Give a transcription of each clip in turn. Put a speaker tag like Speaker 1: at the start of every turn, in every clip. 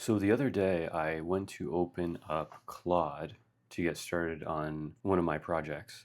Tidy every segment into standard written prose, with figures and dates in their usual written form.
Speaker 1: So the other day, I went to open up Claude to get started on one of my projects,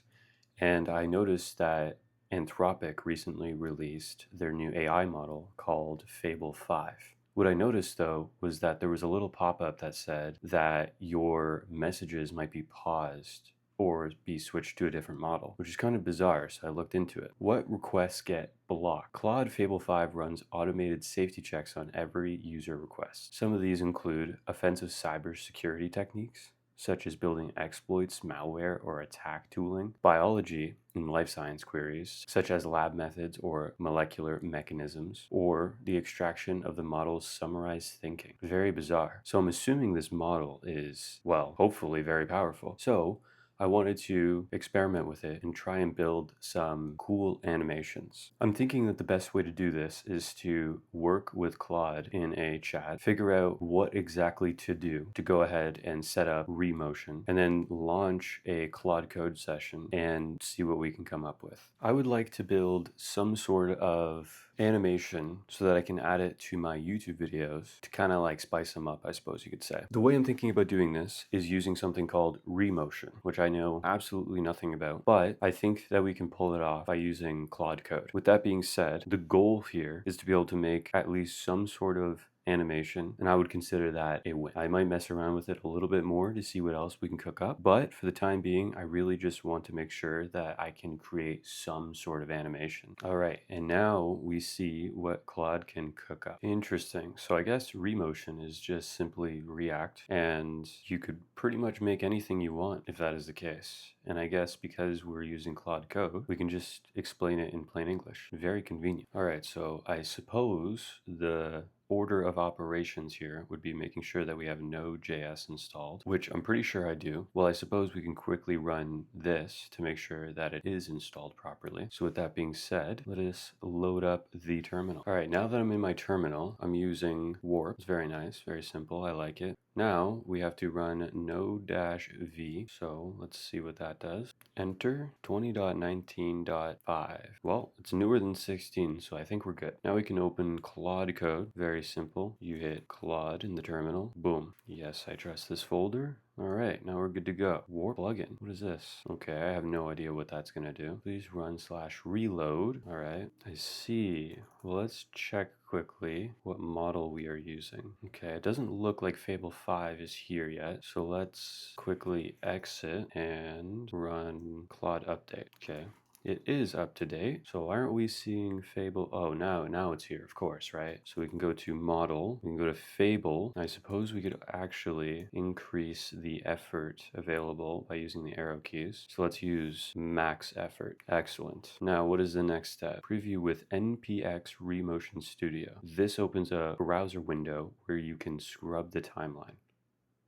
Speaker 1: and I noticed that Anthropic recently released their new AI model called Fable 5. What I noticed though was that there was a little pop-up that said that your messages might be paused or be switched to a different model, which is kind of bizarre, so I looked into it. What requests get blocked? Claude Fable 5 runs automated safety checks on every user request. Some of these include offensive cybersecurity techniques, such as building exploits, malware, or attack tooling, biology and life science queries, such as lab methods or molecular mechanisms, or the extraction of the model's summarized thinking. Very bizarre. So I'm assuming this model is, well, hopefully very powerful. So I wanted to experiment with it and try and build some cool animations. I'm thinking that the best way to do this is to work with Claude in a chat, figure out what exactly to do to go ahead and set up Remotion, and then launch a Claude Code session and see what we can come up with. I would like to build some sort of animation so that I can add it to my YouTube videos to kind of like spice them up, I suppose you could say. The way I'm thinking about doing this is using something called Remotion, which I know absolutely nothing about, but I think that we can pull it off by using Claude Code. With that being said, the goal here is to be able to make at least some sort of animation, and I would consider that a win. I might mess around with it a little bit more to see what else we can cook up, but for the time being, I really just want to make sure that I can create some sort of animation. All right, and now we see what Claude can cook up. Interesting. So I guess Remotion is just simply React, and you could pretty much make anything you want if that is the case. And I guess because we're using Claude Code, we can just explain it in plain English. Very convenient. All right, so I suppose the order of operations here would be making sure that we have Node.js installed, which I'm pretty sure I do. Well, I suppose we can quickly run this to make sure that it is installed properly. So with that being said, let us load up the terminal. All right, now that I'm in my terminal, I'm using Warp. It's very nice, very simple. I like it. Now we have to run node-v, so let's see what that does. Enter 20.19.5. Well, it's newer than 16, so I think we're good. Now we can open Claude Code. Very simple. You hit Claude in the terminal. Boom. Yes, I trust this folder. All right, now we're good to go. Warp plugin. What is this? Okay, I have no idea what that's gonna do. Please run /reload. All right, I see. Well, let's check quickly what model we are using. Okay, it doesn't look like Fable 5 is here yet, so let's quickly exit and run Claude update. Okay. It is up to date. So why aren't we seeing Fable? Oh, now it's here, of course, right? So we can go to model, we can go to Fable. I suppose we could actually increase the effort available by using the arrow keys. So let's use max effort. Excellent. Now, what is the next step? Preview with NPX Remotion Studio. This opens a browser window where you can scrub the timeline.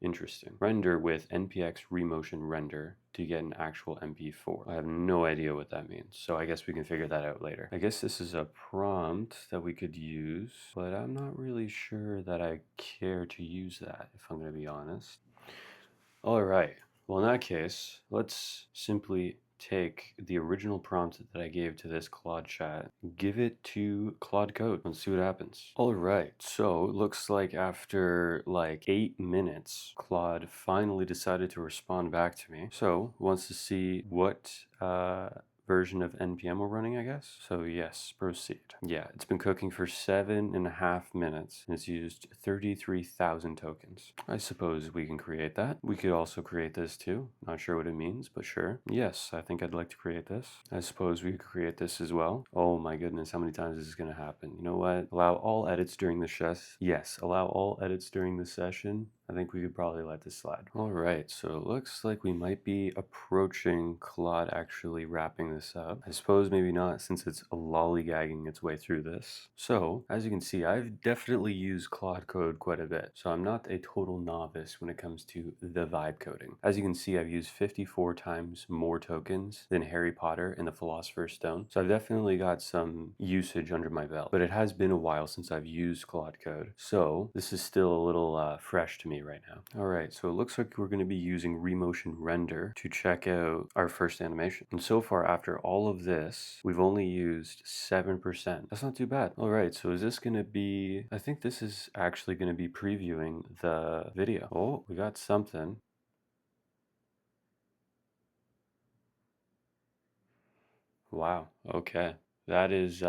Speaker 1: Interesting. Render with NPX Remotion Render to get an actual MP4. I have no idea what that means, so I guess we can figure that out later. I guess this is a prompt that we could use, but I'm not really sure that I care to use that, if I'm going to be honest. All right. Well, in that case, let's simply take the original prompt that I gave to this Claude chat, give it to Claude Code, and see what happens. All right, so it looks like after like 8 minutes, Claude finally decided to respond back to me. So wants to see what version of NPM we're running, I guess. So yes, proceed. Yeah, it's been cooking for 7.5 minutes and it's used 33,000 tokens. I suppose we can create that. We could also create this too. Not sure what it means, but sure. Yes, I think I'd like to create this. I suppose we could create this as well. Oh my goodness, how many times is this gonna happen? You know what? Allow all edits during the Yes, allow all edits during the session. I think we could probably let this slide. All right, so it looks like we might be approaching Claude actually wrapping this up. I suppose maybe not, since it's lollygagging its way through this. So, as you can see, I've definitely used Claude Code quite a bit, so I'm not a total novice when it comes to the vibe coding. As you can see, I've used 54 times more tokens than Harry Potter and the Philosopher's Stone, so I've definitely got some usage under my belt, but it has been a while since I've used Claude Code, so this is still a little fresh to me right now. All right, so it looks like we're going to be using Remotion Render to check out our first animation. And so far, after after all of this, we've only used 7%. That's not too bad. All right, so is this gonna be, I think this is actually gonna be previewing the video. Oh, we got something. Wow, okay. That is,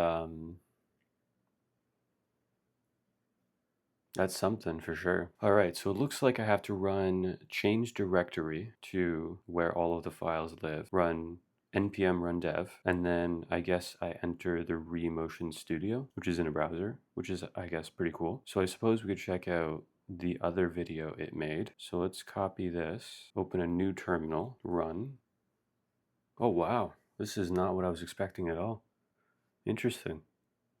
Speaker 1: that's something for sure. All right, so it looks like I have to run change directory to where all of the files live, run npm run dev, and then I guess I enter the Remotion Studio, which is in a browser, which is, I guess, pretty cool. So I suppose we could check out the other video it made. So let's copy this, open a new terminal, run. Oh, wow. This is not what I was expecting at all. Interesting.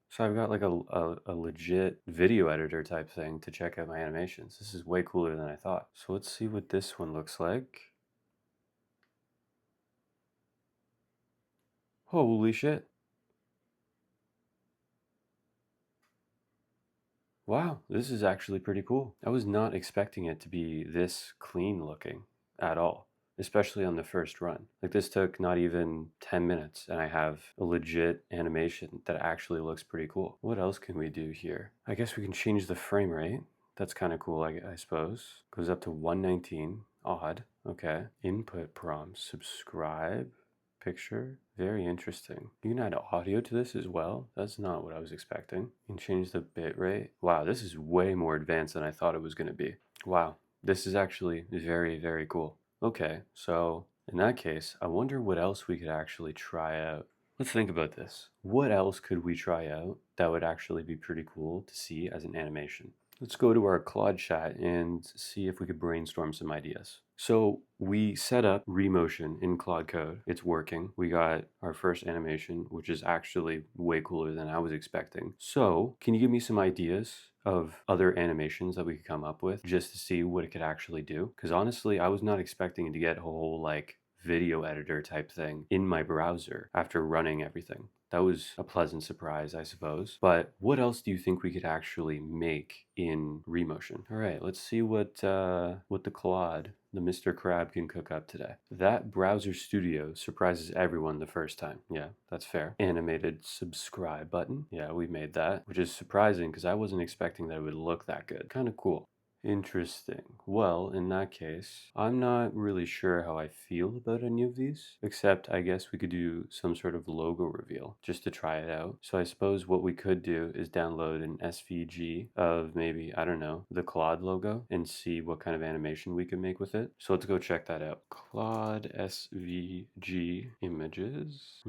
Speaker 1: So I've got like a legit video editor type thing to check out my animations. This is way cooler than I thought. So let's see what this one looks like. Holy shit. Wow, this is actually pretty cool. I was not expecting it to be this clean looking at all, especially on the first run. Like this took not even 10 minutes and I have a legit animation that actually looks pretty cool. What else can we do here? I guess we can change the frame rate. That's kind of cool, I suppose. Goes up to 119, odd, okay. Input prompt, subscribe, picture, very interesting. You can add audio to this as well. That's not what I was expecting. You can change the bit rate. Wow, this is way more advanced than I thought it was gonna be. Wow, this is actually very, very cool. Okay, so in that case, I wonder what else we could actually try out. Let's think about this. What else could we try out that would actually be pretty cool to see as an animation? Let's go to our Claude chat and see if we could brainstorm some ideas. So we set up Remotion in Claude Code. It's working. We got our first animation, which is actually way cooler than I was expecting. So can you give me some ideas of other animations that we could come up with just to see what it could actually do? Because honestly, I was not expecting to get a whole like video editor type thing in my browser after running everything. That was a pleasant surprise, I suppose. But what else do you think we could actually make in Remotion? All right, let's see what the Claude, the Mr. Crab, can cook up today. That browser studio surprises everyone the first time. Yeah, that's fair. Animated subscribe button. Yeah, we made that, which is surprising because I wasn't expecting that it would look that good. Kind of cool. Interesting. Well, in that case, I'm not really sure how I feel about any of these, except I guess we could do some sort of logo reveal just to try it out. So I suppose what we could do is download an SVG of maybe, I don't know, the Claude logo and see what kind of animation we can make with it. So let's go check that out. Claude SVG images.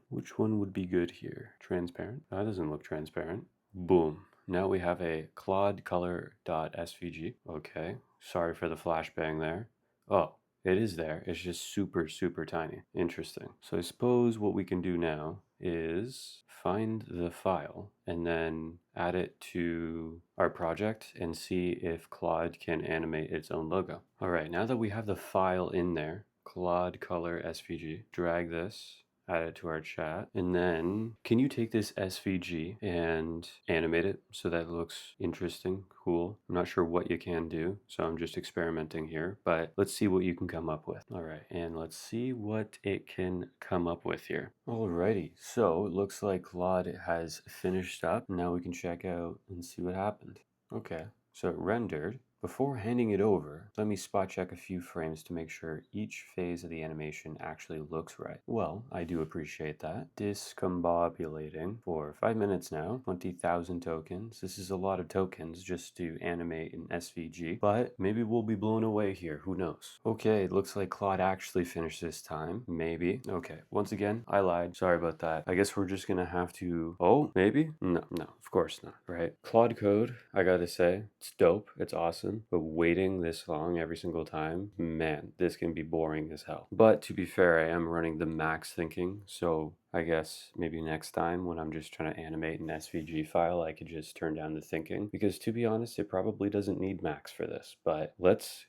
Speaker 1: Which one would be good here? Transparent? That doesn't look transparent. Boom. Now we have a Claude color.svg. Okay, sorry for the flashbang there. Oh, it is there. It's just super, super tiny. Interesting. So I suppose what we can do now is find the file and then add it to our project and see if Claude can animate its own logo. All right, now that we have the file in there, Claude color SVG, drag this, add it to our chat, and then can you take this SVG and animate it so that it looks interesting, cool? I'm not sure what you can do, so I'm just experimenting here, but let's see what you can come up with. All right, and let's see what it can come up with here. Alrighty, so it looks like Claude has finished up. Now we can check out and see what happened. Okay, so it rendered. Before handing it over, let me spot check a few frames to make sure each phase of the animation actually looks right. Well, I do appreciate that. Discombobulating for 5 minutes now, 20,000 tokens. This is a lot of tokens just to animate an SVG, but maybe we'll be blown away here, who knows. Okay, it looks like Claude actually finished this time, maybe. Okay, once again, I lied, sorry about that. I guess we're just gonna have to, oh, maybe? No, of course not, right? Claude Code, I gotta say, it's dope, it's awesome. But waiting this long every single time, man, this can be boring as hell. But to be fair, I am running the max thinking, so I guess maybe next time when I'm just trying to animate an SVG file, I could just turn down the thinking. Because to be honest, it probably doesn't need max for this. But let's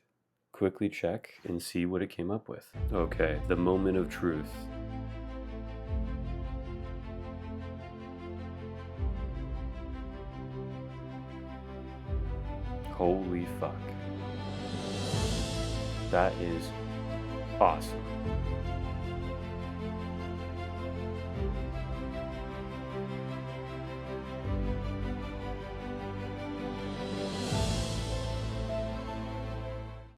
Speaker 1: quickly check and see what it came up with. Okay, the moment of truth. Holy fuck. That is awesome.